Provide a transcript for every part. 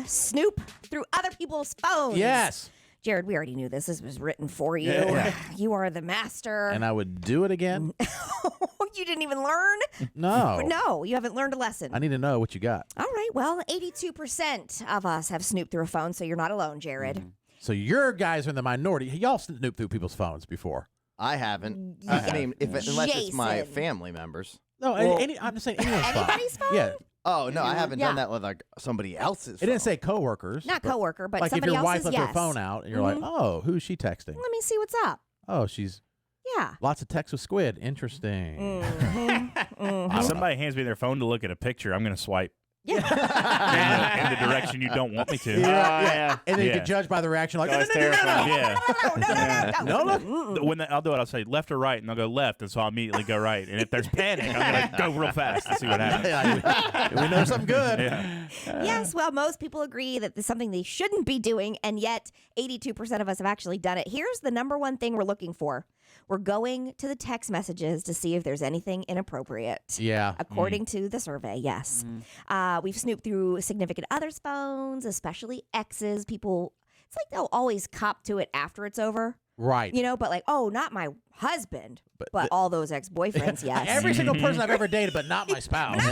to snoop through other people's phones. Yes. Jared, we already knew this. This was written for you. Yeah. You are the master. And I would do it again? You didn't even learn? No. No, you haven't learned a lesson. I need to know what you got. All right. Well, 82% of us have snooped through a phone, so you're not alone, Jared. So your guys are in the minority. Y'all snooped through people's phones before. I haven't. I mean, unless it's my family members. No, I'm just saying anyone's anybody's phone? Yeah. Oh, no, I haven't done that with like somebody else's phone. It didn't say coworkers. Not coworker, but like somebody if your else's, wife left her phone out and you're like, oh, who's she texting? Let me see what's up. Oh, she's lots of texts with squid. Interesting. If somebody hands me their phone to look at a picture, I'm going to swipe in the direction you don't want me to. Yeah. And then you get judged by the reaction like, no. When I'll do it, I'll say left or right, and they'll go left, and so I'll immediately go right. And if there's panic, I'm going to go real fast to see what happens. We know something good. Yes, well, most people agree that this is something they shouldn't be doing, and yet 82% of us have actually done it. Here's the number one thing we're looking for. We're going to the text messages to see if there's anything inappropriate. Yeah. According to the survey, yes. We've snooped through significant others' phones, especially exes. People, it's like they'll always cop to it after it's over. Right. You know, but like, oh, not my husband, but all those ex-boyfriends, yes. Every single person I've ever dated, but not my spouse.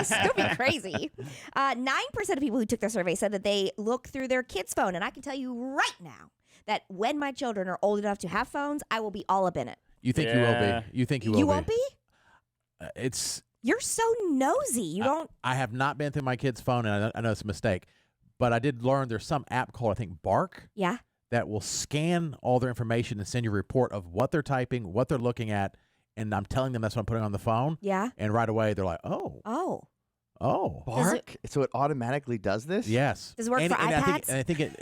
Don't be crazy. 9% of people who took the survey said that they look through their kid's phone. And I can tell you right now that when my children are old enough to have phones, I will be all up in it. You think you will be? You think you will be? You won't be? You're so nosy. You don't. I have not been through my kid's phone, and I know it's a mistake, but I did learn there's some app called, I think, Bark. Yeah. That will scan all their information and send you a report of what they're typing, what they're looking at, and I'm telling them that's what I'm putting on the phone. Yeah. And right away they're like, oh. Bark? So it automatically does this? Yes. Does it work for iPads? I think it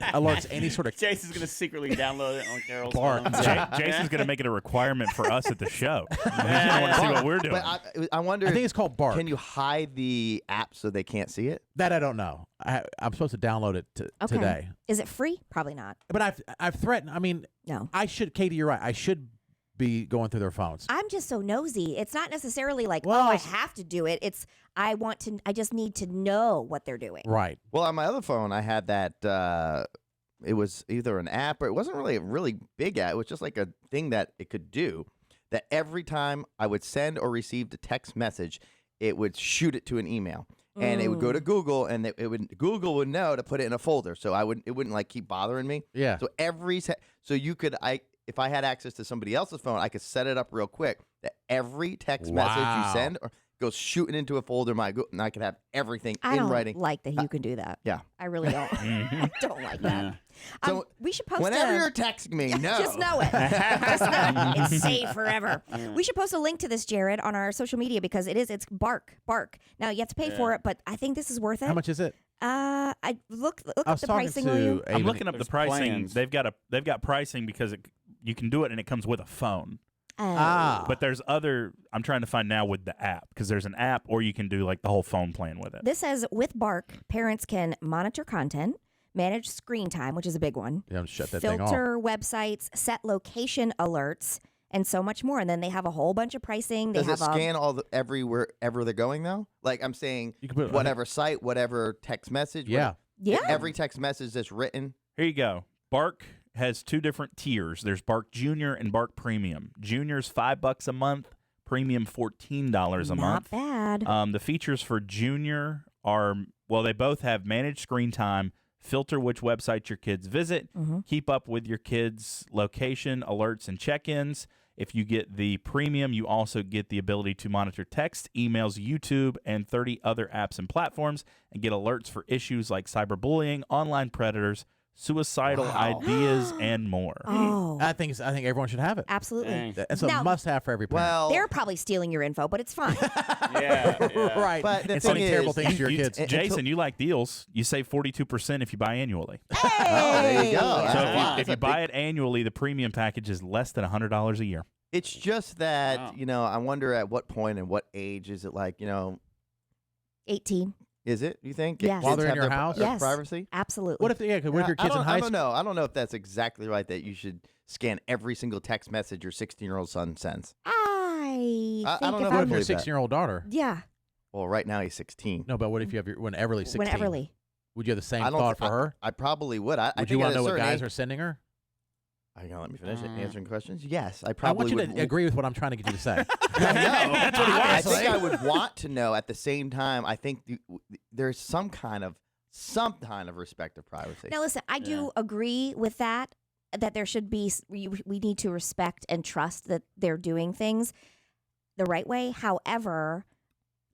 alerts any sort of. Jason's going to secretly download it on Carol's Bark. phone. Jason's going to make it a requirement for us at the show. He's going to want to see what we're doing. But I wonder. I think it's called Bark. Can you hide the app so they can't see it? That I don't know. I'm supposed to download it today. Is it free? Probably not. But I've threatened. I mean, no. I should. Katie, you're right. I should be going through their phones. I'm just so nosy. It's not necessarily like, I have to do it. It's I just need to know what they're doing. Right. Well, on my other phone, I had that. It was either an app or it wasn't really a really big app. It was just like a thing that it could do. That every time I would send or receive a text message, it would shoot it to an email. And it would go to Google, and Google would know to put it in a folder, so it wouldn't like keep bothering me. Yeah. So you could if I had access to somebody else's phone, I could set it up real quick that every text message you send goes shooting into a folder. And I could have everything in writing. I don't like that you can do that. Yeah, I really don't. I don't like that. So we should post whenever you're texting me, no. Just know it. Just know it. It's saved forever. We should post a link to this, Jared, on our social media because it's Bark. Now you have to pay for it, but I think this is worth it. How much is it? I look up the pricing. Will you? I'm looking up the pricing. Plans. They've got pricing because you can do it and it comes with a phone. But there's other. I'm trying to find now with the app because there's an app, or you can do like the whole phone plan with it. This says with Bark, parents can monitor content, manage screen time, which is a big one. Yeah, shut that thing off. Filter websites, set location alerts, and so much more. And then they have a whole bunch of pricing. They Does have it scan everywhere they're going though? Like I'm saying, you can put whatever site, whatever text message. Yeah. Every text message that's written. Here you go. Bark has two different tiers. There's Bark Junior and Bark Premium. Junior's $5 a month. Premium $14 a month. Not bad. The features for Junior are they both have managed screen time, filter which websites your kids visit, keep up with your kids' location, alerts, and check-ins. If you get the premium, you also get the ability to monitor text, emails, YouTube, and 30 other apps and platforms, and get alerts for issues like cyberbullying, online predators, suicidal ideas, and more. Oh, I think everyone should have it. Absolutely. It's a must-have for every parent. Well, they're probably stealing your info, but it's fine. Yeah. Right. But the it's thing funny is, terrible things to your kids. Jason, you like deals. You save 42% if you buy annually. Hey! Oh, there you go. So Wow. if you buy it annually, the premium package is less than $100 a year. It's just that, I wonder at what point and what age is it like, 18. Is it, you think? Yes. While Kids they're in have your their house? Yes. privacy? Absolutely. What if your kids in high school? I don't know if that's exactly right that you should scan every single text message your 16-year-old son sends. I don't know if if What I'm if your believe that. 16-year-old daughter? Yeah. Well, right now he's 16. No, but what if you have when Everly's 16? When Everly. Would you have the same I don't thought thi- for her? I probably would. I Would think you at want to a know what certain guys age- are sending her? Are you gonna let me finish answering questions? Yes, I I probably want you would. to agree with what I'm trying to get you to say. That's what he I wants to think say. I would want to know. At the same time, I think there's some kind of respect of privacy. Now, listen, I do agree with that there should be, we need to respect and trust that they're doing things the right way. However,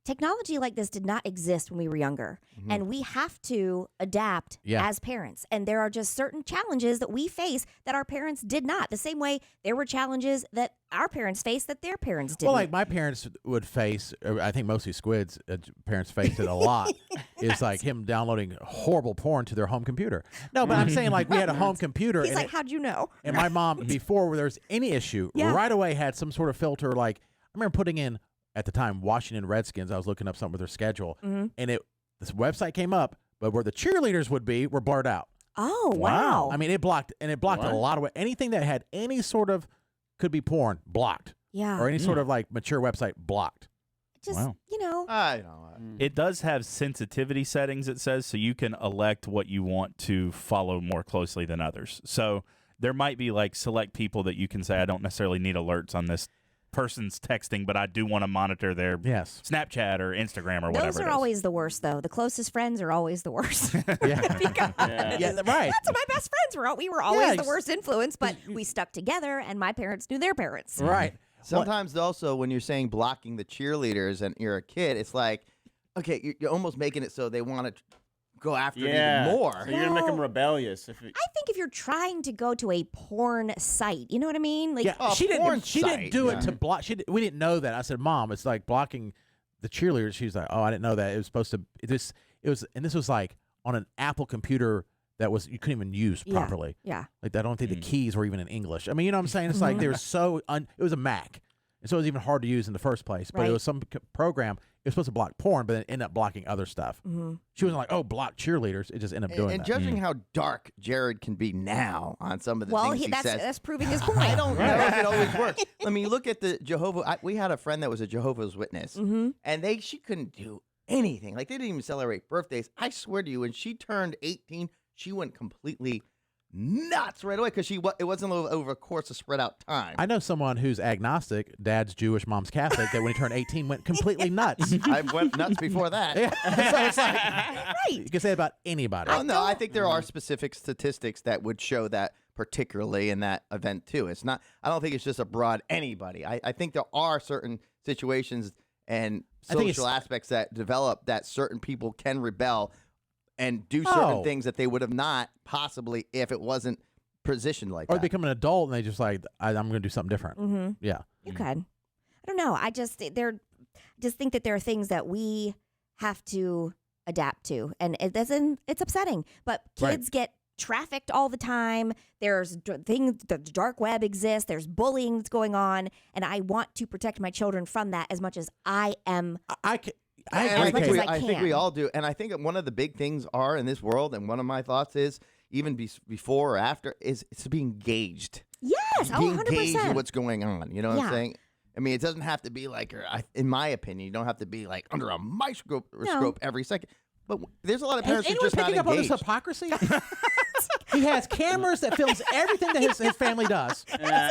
technology like this did not exist when we were younger, and we have to adapt as parents. And there are just certain challenges that we face that our parents did not. The same way there were challenges that our parents faced that their parents didn't. Well, like my parents would face, I think mostly Squid's parents faced it a lot. Is like him downloading horrible porn to their home computer. No, but I'm saying like we had a home computer. He's and like, how'd you know? And my mom, before there was any issue, right away had some sort of filter. Like I remember putting in at the time Washington Redskins. I was looking up something with their schedule, and this website came up, but where the cheerleaders would be were blurred out. Oh, wow. I mean, it blocked a lot of anything that had any sort of could be porn blocked. Yeah. Or any sort of like mature website blocked. Just, Wow. you know. I know. It does have sensitivity settings, it says, so you can elect what you want to follow more closely than others. So there might be like select people that you can say, I don't necessarily need alerts on this person's texting, but I do want to monitor their Snapchat or Instagram or whatever. Those are always the worst, though. The closest friends are always the worst. Yeah, right. That's my best friends. We were always the worst influence, but we stuck together, and my parents knew their parents. Right. Sometimes also when you're saying blocking the cheerleaders and you're a kid, it's like, okay, you're almost making it so they want to go after it even more. So you're gonna make them rebellious. I think if you're trying to go to a porn site, you know what I mean? Like, she didn't. She didn't do it yeah. to block. We didn't know that. I said, "Mom, it's like blocking the cheerleaders." She's like, "Oh, I didn't know that. It was supposed to. This was like on an Apple computer that was you couldn't even use properly. Yeah. Like I don't think the keys were even in English. I mean, you know what I'm saying? It's like they were so. It was a Mac, and so it was even hard to use in the first place. But it was some program. It was supposed to block porn, but then ended up blocking other stuff. She wasn't like, "Oh, block cheerleaders." It just ended up doing that. And judging how dark Jared can be now on some of the things he says, that's proving his point. I don't know if it always works. I mean, look at the we had a friend that was a Jehovah's Witness, and she couldn't do anything. Like they didn't even celebrate birthdays. I swear to you, when she turned 18, she went completely nuts right away because it wasn't over a course of spread out time. I know someone who's agnostic, dad's Jewish, mom's Catholic, that when he turned 18 went completely nuts. I went nuts before that. So it's like, you can say it about anybody. Oh, no, I think there are specific statistics that would show that, particularly in that event too. It's not. I don't think it's just a broad anybody. I think there are certain situations and social aspects that develop that certain people can rebel and do certain things that they would have not possibly if it wasn't positioned like or that. they become an adult and they just like, I'm going to do something different. Yeah. You could. I don't know. I just think that there are things that we have to adapt to, and it's upsetting. But kids get trafficked all the time. There's things. The dark web exists. There's bullying that's going on, and I want to protect my children from that as much as I am. I think we all do. And I think one of the big things are in this world, and one of my thoughts is, even before or after, is to be engaged. Yes, be 100%. engaged in what's going on. You know what I'm saying? I mean, it doesn't have to be like, in my opinion, you don't have to be like under a microscope every second. But there's a lot of parents who just not picking up on this engaged. hypocrisy? He has cameras that films everything that his family does.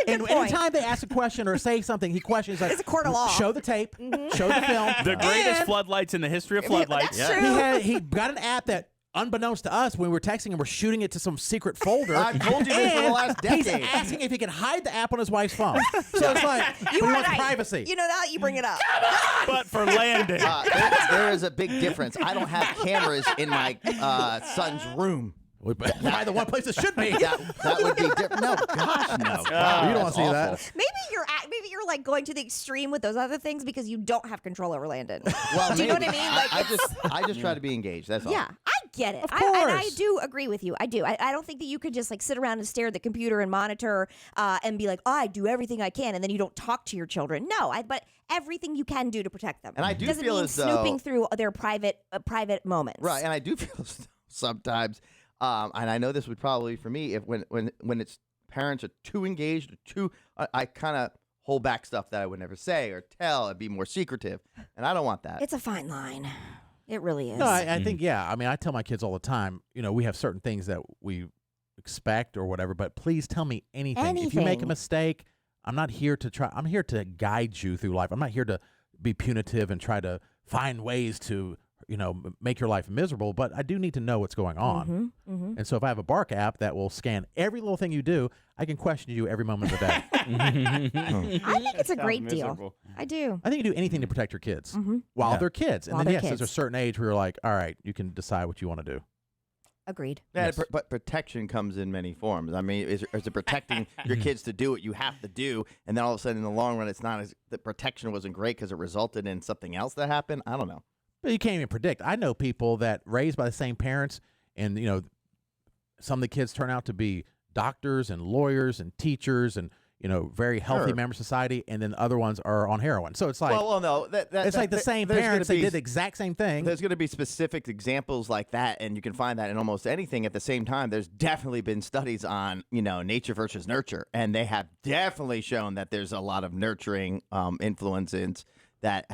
And anytime they ask a question or say something, he questions like, it's a court of law. Show the tape, show the film. The greatest floodlights in the history of floodlights. That's true. He got an app that, unbeknownst to us, when we were texting and we're shooting it to some secret folder. I've told you this for the last He's decade. asking if he can hide the app on his wife's phone. So it's like, You he are wants right. privacy. You know that? You bring it up. But for landing. There is a big difference. I don't have cameras in my son's room. Why the one place it should be? That would be different. No, gosh, no. You don't want to see that. Maybe you're like going to the extreme with those other things because you don't have control over Landon. Well, do you know what maybe. I mean? Like I just try to be engaged. That's all. yeah, I get it. Of And I course. do agree with you. I do. I don't think that you could just like sit around and stare at the computer and monitor and be like, oh, I do everything I can, and then you don't talk to your children. No, but everything you can do to protect them. And I do doesn't feel mean as though snooping through their private moments. Right, and I do feel sometimes, and I know this would probably for me if when it's parents are too engaged, or too, I kind of hold back stuff that I would never say or tell and be more secretive, and I don't want that. It's a fine line. It really is. No, I think, yeah. I mean, I tell my kids all the time, we have certain things that we expect or whatever, but please tell me anything. If you make a Anything. mistake, I'm not here to try. I'm here to guide you through life. I'm not here to be punitive and try to find ways to, make your life miserable, but I do need to know what's going on. And so if I have a Bark app that will scan every little thing you do, I can question you every moment of the day. I think it's a Sounds great deal. miserable. I do. I think you do anything to protect your kids while they're kids. And While then, they're yes, there's a kids. certain age where you're like, all right, you can decide what you want to do. Agreed. Yeah, Yes. but protection comes in many forms. I mean, is it protecting your kids to do what you have to do, and then all of a sudden in the long run, it's not as the protection wasn't great because it resulted in something else that happened? I don't know. But you can't even predict. I know people that raised by the same parents, and some of the kids turn out to be doctors and lawyers and teachers and very healthy Sure. members of society, and then other ones are on heroin. So it's like well, no, it's like the same there's gonna parents. They be- did the exact same thing. There's going to be specific examples like that, and you can find that in almost anything. At the same time, there's definitely been studies on nature versus nurture, and they have definitely shown that there's a lot of nurturing influences that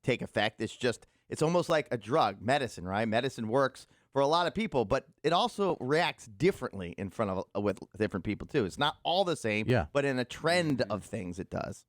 take effect. It's almost like a drug, medicine, right? Medicine works for a lot of people, but it also reacts differently in front of with different people too. It's not all the same, Yeah. but in a trend of things, it does.